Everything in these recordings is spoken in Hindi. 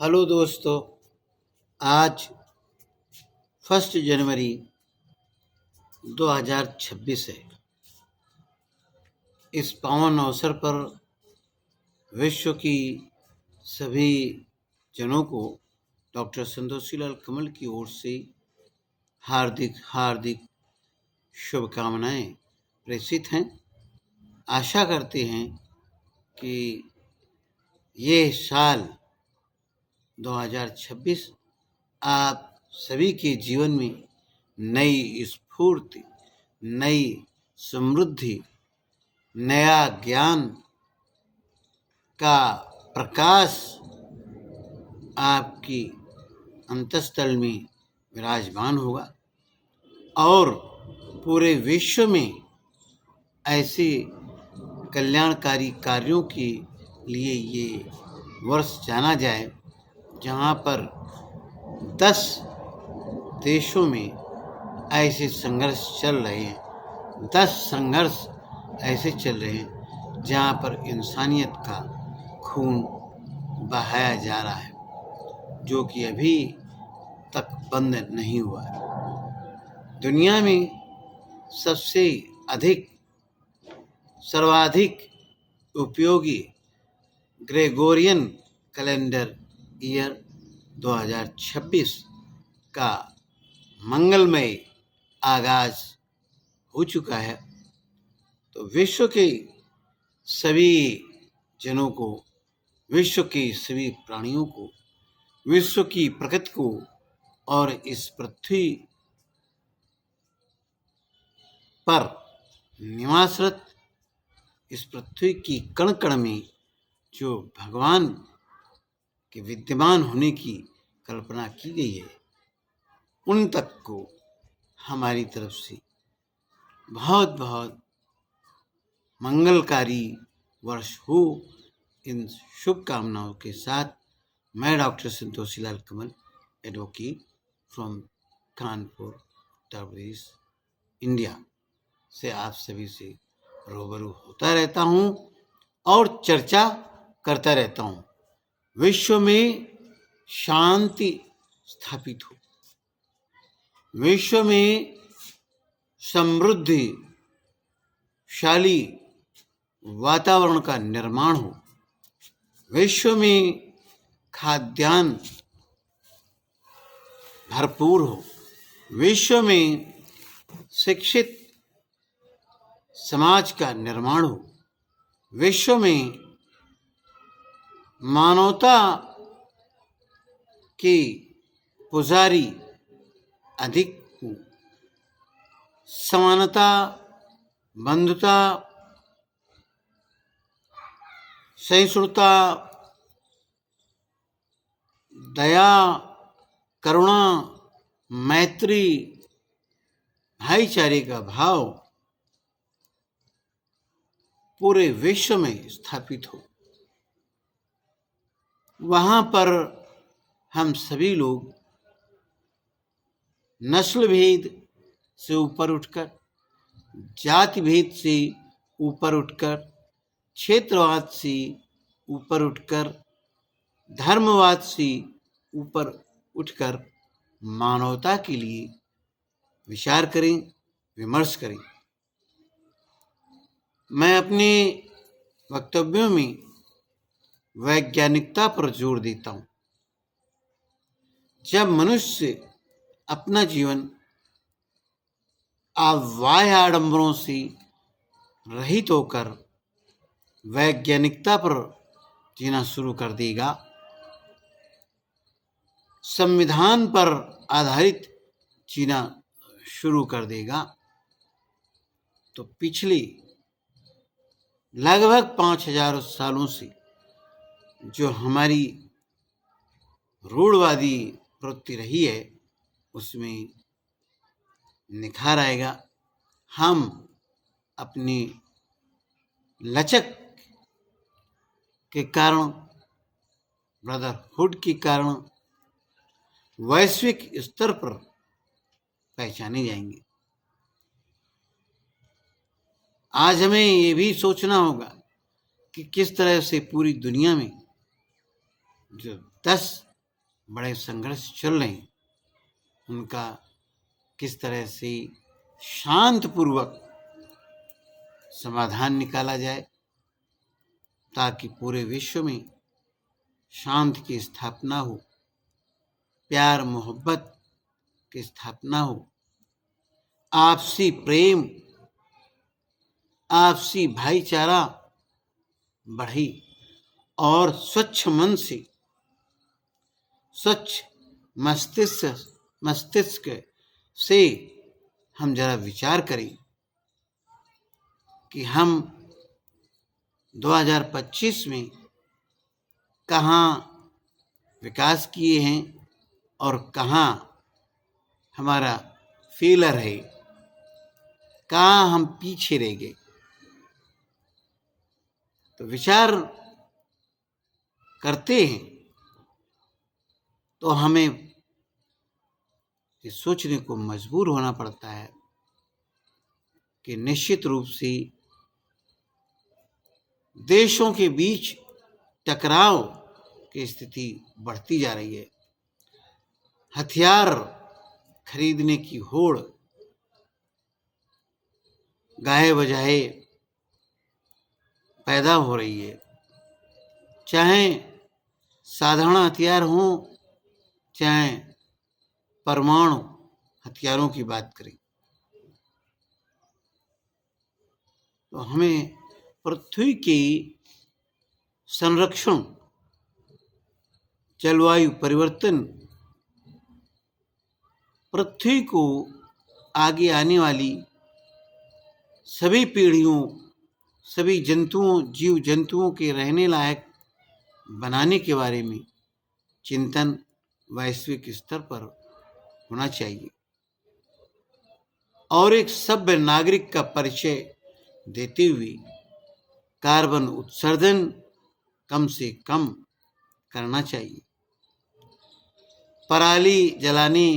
हेलो दोस्तों, आज 1 जनवरी 2026 है। इस पावन अवसर पर विश्व की सभी जनों को डॉक्टर संतोषीलाल कमल की ओर से हार्दिक शुभकामनाएं प्रेषित हैं। आशा करते हैं कि ये साल 2026 आप सभी के जीवन में नई स्फूर्ति, नई समृद्धि, नया ज्ञान का प्रकाश आपकी अंतःस्थल में विराजमान होगा और पूरे विश्व में ऐसे कल्याणकारी कार्यों के लिए ये वर्ष जाना जाए जहाँ पर 10 देशों में ऐसे संघर्ष चल रहे हैं। 10 संघर्ष ऐसे चल रहे हैं जहाँ पर इंसानियत का खून बहाया जा रहा है, जो कि अभी तक बंद नहीं हुआ है। दुनिया में सर्वाधिक उपयोगी ग्रेगोरियन कैलेंडर ईयर 2026 का मंगलमय आगाज हो चुका है। तो विश्व के सभी जनों को, विश्व के सभी प्राणियों को, विश्व की प्रकृति को और इस पृथ्वी पर निवासरत इस पृथ्वी की कण कण में जो भगवान के विद्यमान होने की कल्पना की गई है, उन तक को हमारी तरफ से बहुत बहुत मंगलकारी वर्ष हो। इन शुभकामनाओं के साथ मैं doctor Santoshilal Kamal, advocate from Kanpur, Uttar Pradesh, India से आप सभी से रूबरू होता रहता हूँ और चर्चा करता रहता हूँ। विश्व में शांति स्थापित हो, विश्व में समृद्धिशाली वातावरण का निर्माण हो, विश्व में खाद्यान्न भरपूर हो, विश्व में शिक्षित समाज का निर्माण हो, विश्व में मानवता के पुजारी अधिक हो, समानता, बंधुता, सहिष्णुता, दया, करुणा, मैत्री, भाईचारे का भाव पूरे विश्व में स्थापित हो। वहाँ पर हम सभी लोग नस्ल भेद से ऊपर उठकर, जाति भेद से ऊपर उठकर, क्षेत्रवाद से ऊपर उठकर, धर्मवाद से ऊपर उठकर मानवता के लिए विचार करें, विमर्श करें। मैं अपने वक्तव्यों में वैज्ञानिकता पर जोर देता हूँ। जब मनुष्य अपना जीवन बाह्य आडंबरों से रहित होकर वैज्ञानिकता पर जीना शुरू कर देगा, संविधान पर आधारित जीना शुरू कर देगा, तो पिछले लगभग 5000 सालों से जो हमारी रूढ़वादी प्रवृत्ति रही है, उसमें निखार आएगा। हम अपनी लचक के कारण, ब्रदरहुड के कारण वैश्विक स्तर पर पहचाने जाएंगे। आज हमें ये भी सोचना होगा कि किस तरह से पूरी दुनिया में जो 10 बड़े संघर्ष चल रहे हैं उनका किस तरह से शांतपूर्वक समाधान निकाला जाए ताकि पूरे विश्व में शांति की स्थापना हो, प्यार मोहब्बत की स्थापना हो, आपसी प्रेम, आपसी भाईचारा बढ़े और स्वच्छ मन से, स्वच्छ मस्तिष्क से हम जरा विचार करें कि हम 2025 में कहाँ विकास किए हैं और कहाँ हमारा फेलर है, कहाँ हम पीछे रह गए। तो विचार करते हैं तो हमें ये सोचने को मजबूर होना पड़ता है कि निश्चित रूप से देशों के बीच टकराव की स्थिति बढ़ती जा रही है। हथियार खरीदने की होड़ गाहे बजाहे पैदा हो रही है, चाहे साधारण हथियार हों चाहे परमाणु हथियारों की बात करें। तो हमें पृथ्वी के संरक्षण, जलवायु परिवर्तन, पृथ्वी को आगे आने वाली सभी पीढ़ियों, सभी जंतुओं, जीव जंतुओं के रहने लायक बनाने के बारे में चिंतन वैश्विक स्तर पर होना चाहिए और एक सभ्य नागरिक का परिचय देते हुए कार्बन उत्सर्जन कम से कम करना चाहिए। पराली जलाने,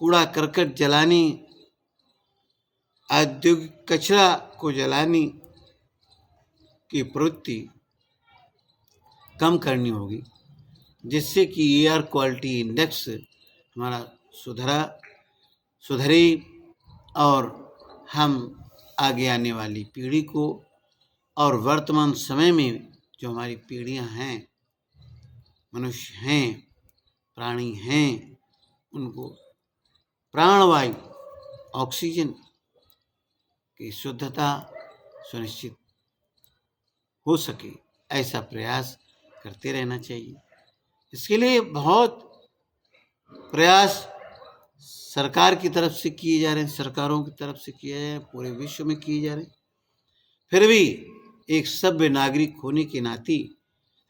कूड़ा करकट जलाने, औद्योगिक कचरा को जलाने की प्रवृत्ति कम करनी होगी, जिससे कि एयर क्वालिटी इंडेक्स हमारा सुधरे और हम आगे आने वाली पीढ़ी को और वर्तमान समय में जो हमारी पीढ़ियां हैं, मनुष्य हैं, प्राणी हैं, उनको प्राणवायु, ऑक्सीजन की शुद्धता सुनिश्चित हो सके, ऐसा प्रयास करते रहना चाहिए। इसके लिए बहुत प्रयास सरकार की तरफ से किए जा रहे हैं, सरकारों की तरफ से किए जा रहे हैं, पूरे विश्व में किए जा रहे हैं। फिर भी एक सभ्य नागरिक होने के नाते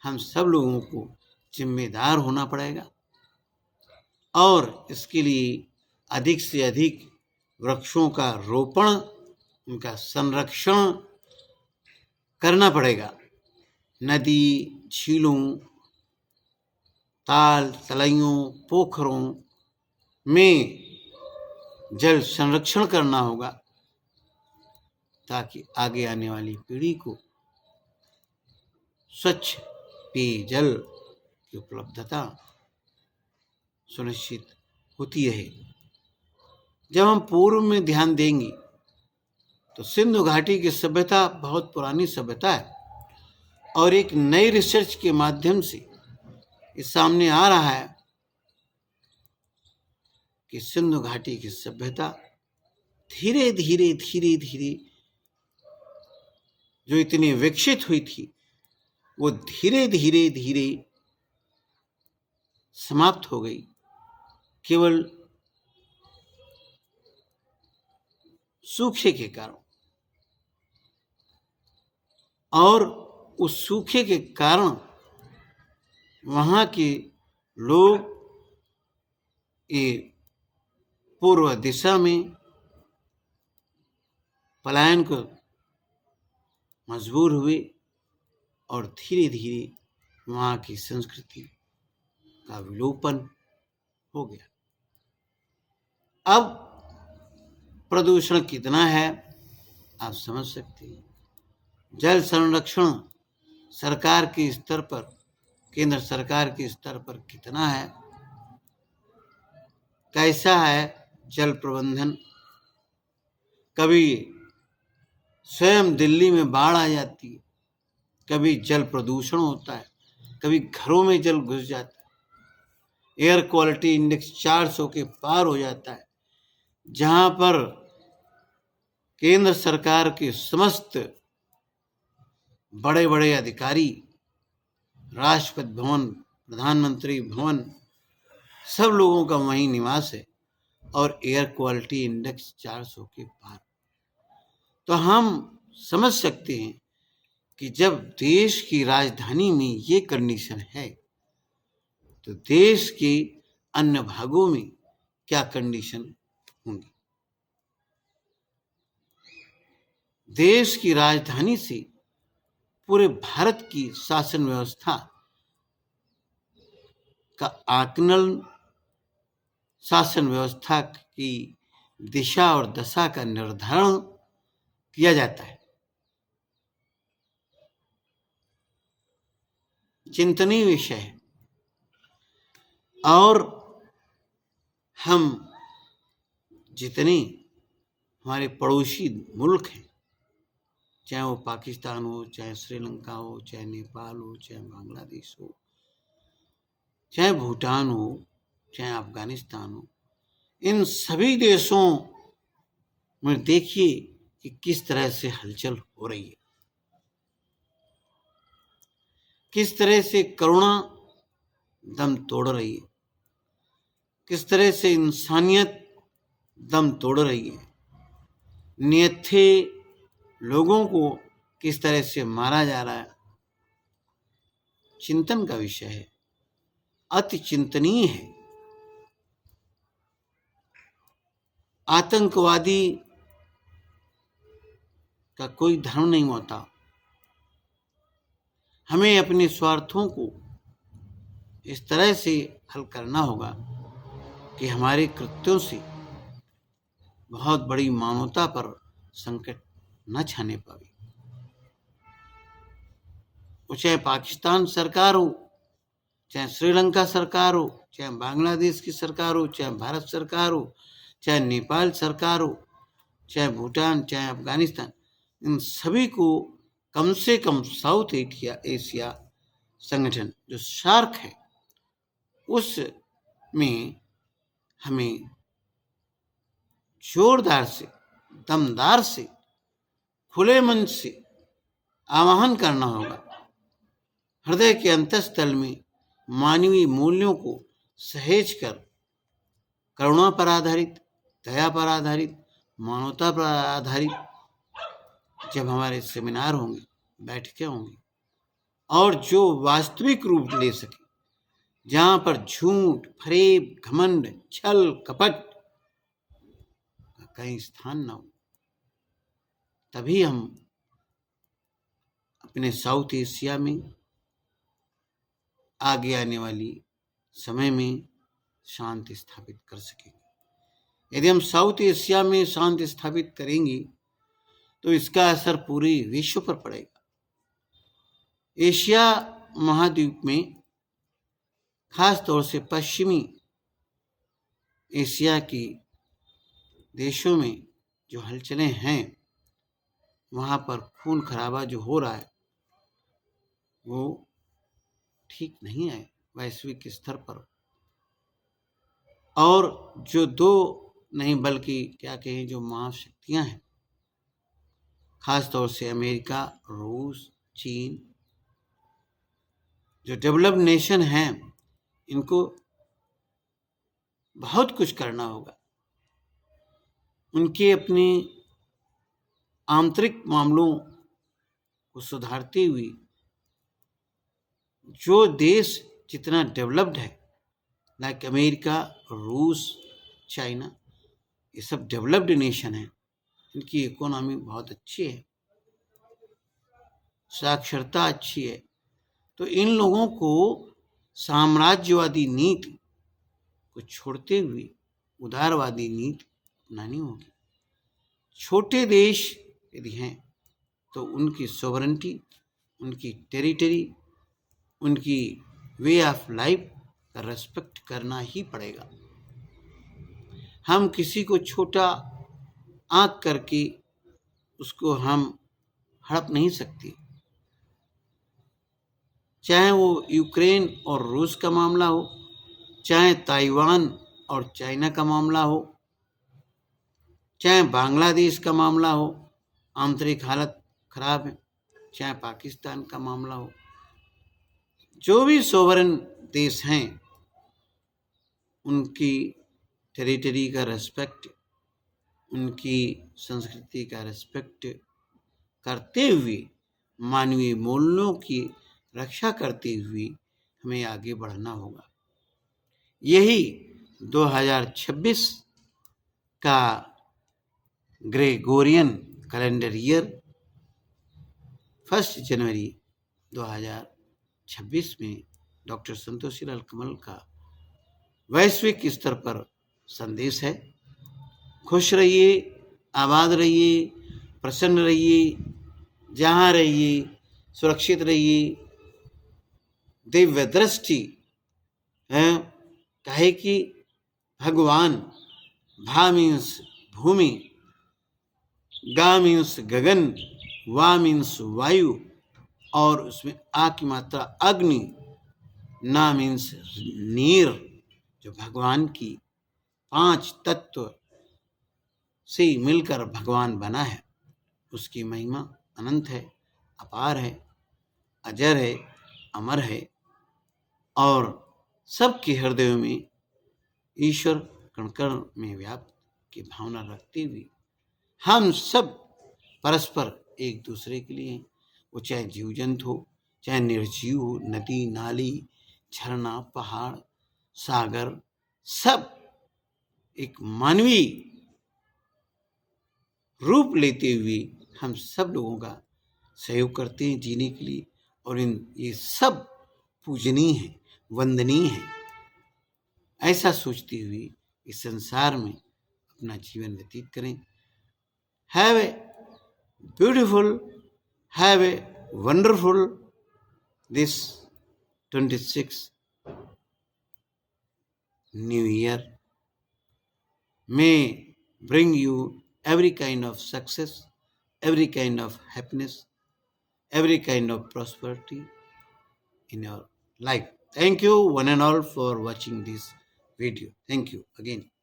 हम सब लोगों को जिम्मेदार होना पड़ेगा और इसके लिए अधिक से अधिक वृक्षों का रोपण, उनका संरक्षण करना पड़ेगा। नदी, झीलों, ताल तलैयों, पोखरों में जल संरक्षण करना होगा ताकि आगे आने वाली पीढ़ी को स्वच्छ पेयजल की उपलब्धता सुनिश्चित होती रहे। जब हम पूर्व में ध्यान देंगे तो सिंधु घाटी की सभ्यता बहुत पुरानी सभ्यता है और एक नई रिसर्च के माध्यम से इस सामने आ रहा है कि सिंधु घाटी की सभ्यता धीरे धीरे जो इतनी विकसित हुई थी वो धीरे धीरे समाप्त हो गई, केवल सूखे के कारण। और उस सूखे के कारण वहां के लोग ये पूर्व दिशा में पलायन को मजबूर हुए और धीरे धीरे वहां की संस्कृति का विलोपन हो गया। अब प्रदूषण कितना है आप समझ सकते हैं। जल संरक्षण सरकार के स्तर पर केंद्र सरकार के स्तर पर कितना है, कैसा है जल प्रबंधन। कभी स्वयं दिल्ली में बाढ़ आ जाती है, कभी जल प्रदूषण होता है, कभी घरों में जल घुस जाता है, एयर क्वालिटी इंडेक्स 400 के पार हो जाता है, जहां पर केंद्र सरकार के समस्त बड़े बड़े अधिकारी, राष्ट्रपति भवन, प्रधानमंत्री भवन, सब लोगों का वहीं निवास है और एयर क्वालिटी इंडेक्स 400 के पार। तो हम समझ सकते हैं कि जब देश की राजधानी में ये कंडीशन है तो देश के अन्य भागों में क्या कंडीशन होंगी। देश की राजधानी से पूरे भारत की शासन व्यवस्था का आकलन, शासन व्यवस्था की दिशा और दशा का निर्धारण किया जाता है। चिंतनीय विषय है। और हम जितने हमारे पड़ोसी मुल्क हैं, चाहे वो पाकिस्तान हो, चाहे श्रीलंका हो, चाहे नेपाल हो, चाहे बांग्लादेश हो, चाहे भूटान हो, चाहे अफगानिस्तान हो, इन सभी देशों में देखिए कि किस तरह से हलचल हो रही है, किस तरह से करुणा दम तोड़ रही है, किस तरह से इंसानियत दम तोड़ रही है, निहत्थे लोगों को किस तरह से मारा जा रहा है। चिंतन का विषय है, अति चिंतनीय है। आतंकवादी का कोई धर्म नहीं होता। हमें अपने स्वार्थों को इस तरह से हल करना होगा कि हमारे कृत्यों से बहुत बड़ी मानवता पर संकट न छाने पावे। वो चाहे पाकिस्तान सरकार हो, चाहे श्रीलंका सरकार हो, चाहे बांग्लादेश की सरकार हो, चाहे भारत सरकार हो, चाहे नेपाल सरकार हो, चाहे भूटान, चाहे अफगानिस्तान, इन सभी को कम से कम साउथ एशिया संगठन जो सार्क है उसमें हमें जोरदार से, दमदार से, खुले मन से आह्वान करना होगा। हृदय के अंतःस्थल में मानवीय मूल्यों को सहेज कर करुणा पर आधारित, दया पर आधारित, मानवता पर आधारित जब हमारे सेमिनार होंगे, बैठकें होंगी और जो वास्तविक रूप ले सके, जहां पर झूठ, फरेब, घमंड, छल, कपट का कहीं स्थान न हो, तभी हम अपने साउथ एशिया में आगे आने वाली समय में शांति स्थापित कर सकेंगे। यदि हम साउथ एशिया में शांति स्थापित करेंगे तो इसका असर पूरे विश्व पर पड़ेगा। एशिया महाद्वीप में, खास तौर से पश्चिमी एशिया की देशों में जो हलचलें हैं, वहाँ पर खून खराबा जो हो रहा है वो ठीक नहीं है वैश्विक स्तर पर। और जो दो नहीं बल्कि क्या कहें जो महाशक्तियां हैं, खास तौर से अमेरिका, रूस, चीन, जो डेवलप्ड नेशन हैं, इनको बहुत कुछ करना होगा। उनके अपने आंतरिक मामलों को सुधारते हुए जो देश जितना डेवलप्ड है, लाइक अमेरिका, रूस, चाइना, ये सब डेवलप्ड नेशन है, इनकी इकोनॉमी बहुत अच्छी है, साक्षरता अच्छी है। तो इन लोगों को साम्राज्यवादी नीति को छोड़ते हुए उदारवादी नीति अपनानी होगी। छोटे देश यदि हैं तो उनकी सॉवरेंटी, उनकी टेरिटरी, उनकी वे ऑफ लाइफ का रेस्पेक्ट करना ही पड़ेगा। हम किसी को छोटा आंक करके उसको हम हड़प नहीं सकते। चाहे वो यूक्रेन और रूस का मामला हो, चाहे ताइवान और चाइना का मामला हो, चाहे बांग्लादेश का मामला हो, आंतरिक हालत खराब है, चाहे पाकिस्तान का मामला हो, जो भी सोवरेन देश हैं उनकी टेरिटरी का रेस्पेक्ट, उनकी संस्कृति का रेस्पेक्ट करते हुए, मानवीय मूल्यों की रक्षा करते हुए हमें आगे बढ़ना होगा। यही 2026 का ग्रेगोरियन कैलेंडर ईयर 1 जनवरी 2026 में डॉक्टर संतोषी लाल कमल का वैश्विक स्तर पर संदेश है। खुश रहिए, आबाद रहिए, प्रसन्न रहिए, जहाँ रहिए सुरक्षित रहिए। दिव्य दृष्टि है, कहे कि भगवान, भा मीन्स भूमि, गा मीन्स गगन, वा मीन्स वायु, और उसमें आ की मात्रा अग्नि, ना मीन्स नीर, जो भगवान की 5 तत्व से मिलकर भगवान बना है। उसकी महिमा अनंत है, अपार है, अजर है, अमर है, और सबके हृदयों में ईश्वर कण कण में व्याप्त की भावना रखते हुए हम सब परस्पर एक दूसरे के लिए, वो चाहे जीव जंतु हो, चाहे निर्जीव हो, नदी नाली, झरना, पहाड़, सागर, सब एक मानवीय रूप लेते हुए हम सब लोगों का सहयोग करते हैं जीने के लिए। और ये सब पूजनीय है, वंदनीय है। ऐसा सोचते हुए इस संसार में अपना जीवन व्यतीत करें। Have a beautiful, have a wonderful this 26 new year may bring you every kind of success, every kind of happiness, every kind of prosperity in your life. Thank you one and all for watching this video. Thank you again.